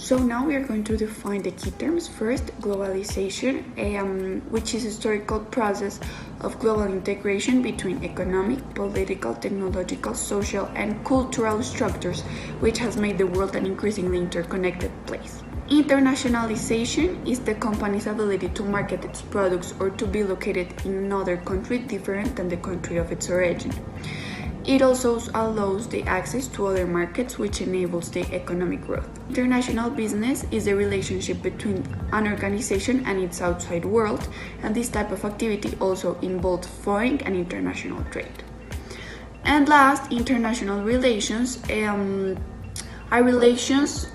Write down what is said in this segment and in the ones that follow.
So now we are going to define the key terms. First, globalization, which is a historical process of global integration between economic, political, technological, social, and cultural structures, which has made the world an increasingly interconnected place. Internationalization is the company's ability to market its products or to be located in another country different than the country of its origin. It also allows the access to other markets, which enables the economic growth. International business is the relationship between an organization and its outside world, and this type of activity also involves foreign and international trade. And last, international relations are relations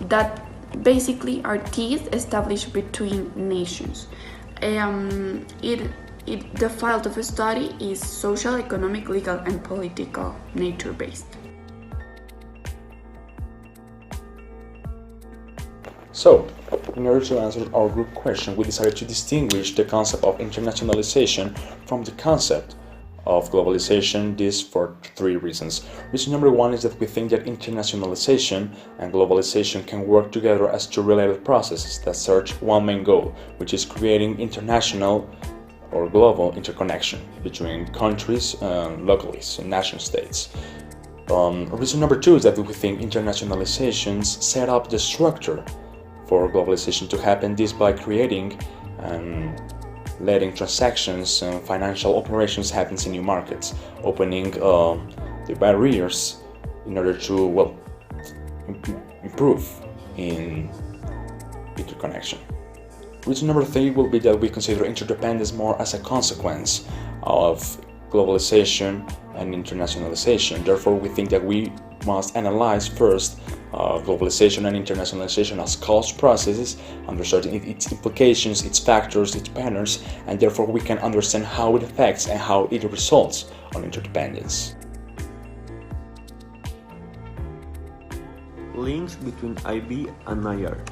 that basically are teeth established between nations. The field of study is social, economic, legal, and political nature based. So, in order to answer our group question, we decided to distinguish the concept of internationalization from the concept of globalization, this for three reasons. Reason number one is that we think that internationalization and globalization can work together as two related processes that serve one main goal, which is creating international or global interconnection between countries, localities, and nation states. Reason number two is that we think internationalizations set up the structure for globalization to happen, this by creating and letting transactions and financial operations happen in new markets, opening the barriers in order to improve in interconnection. Reason number three will be that we consider interdependence more as a consequence of globalization and internationalization. Therefore, we think that we must analyze first globalization and internationalization as causal processes, understanding its implications, its factors, its patterns, and therefore we can understand how it affects and how it results on interdependence. Links between IB and IR.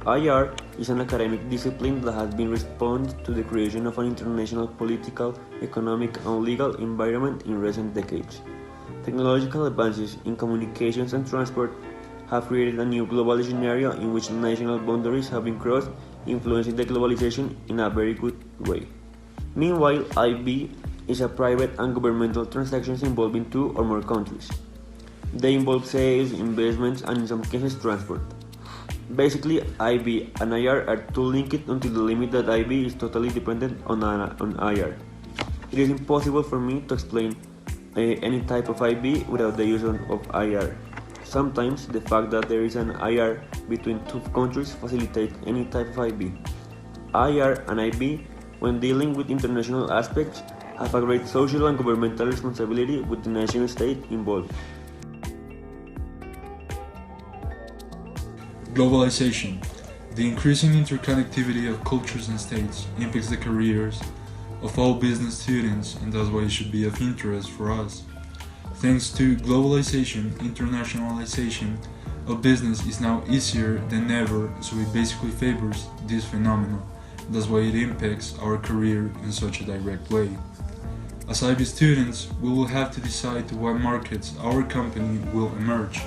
IR is an academic discipline that has been responded to the creation of an international political, economic, and legal environment in recent decades. Technological advances in communications and transport have created a new global scenario in which national boundaries have been crossed, influencing the globalization in a very good way. Meanwhile, IB is a private and governmental transactions involving two or more countries. They involve sales, investments, and in some cases transport. Basically, IB and IR are too linked until the limit that IB is totally dependent on IR. It is impossible for me to explain any type of IB without the use of IR. Sometimes the fact that there is an IR between two countries facilitates any type of IB. IR and IB, when dealing with international aspects, have a great social and governmental responsibility with the nation state involved. Globalization. The increasing interconnectivity of cultures and states impacts the careers of all business students, and that's why it should be of interest for us. Thanks to globalization, internationalization of business is now easier than ever, so it basically favors this phenomenon. That's why it impacts our career in such a direct way. As IB students, we will have to decide to what markets our company will emerge,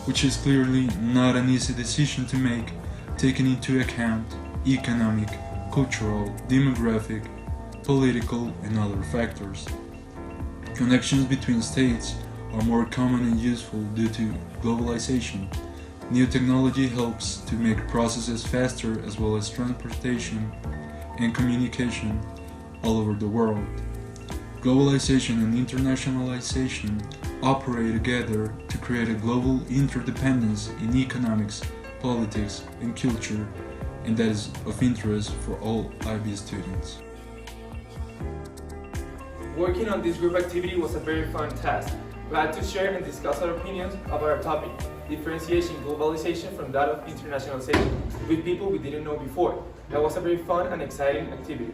which is clearly not an easy decision to make, taking into account economic, cultural, demographic, political, and other factors. Connections between states are more common and useful due to globalization. New technology helps to make processes faster, as well as transportation and communication all over the world. Globalization and internationalization operate together to create a global interdependence in economics, politics, and culture, and that is of interest for all IB students. Working on this group activity was a very fun task. We had to share and discuss our opinions about our topic, differentiation globalization from that of internationalization, with people we didn't know before. That was a very fun and exciting activity.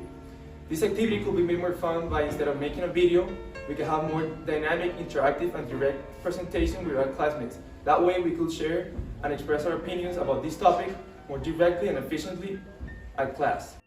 This activity could be made more fun by, instead of making a video, we could have more dynamic, interactive, and direct presentation with our classmates. That way we could share and express our opinions about this topic more directly and efficiently at class.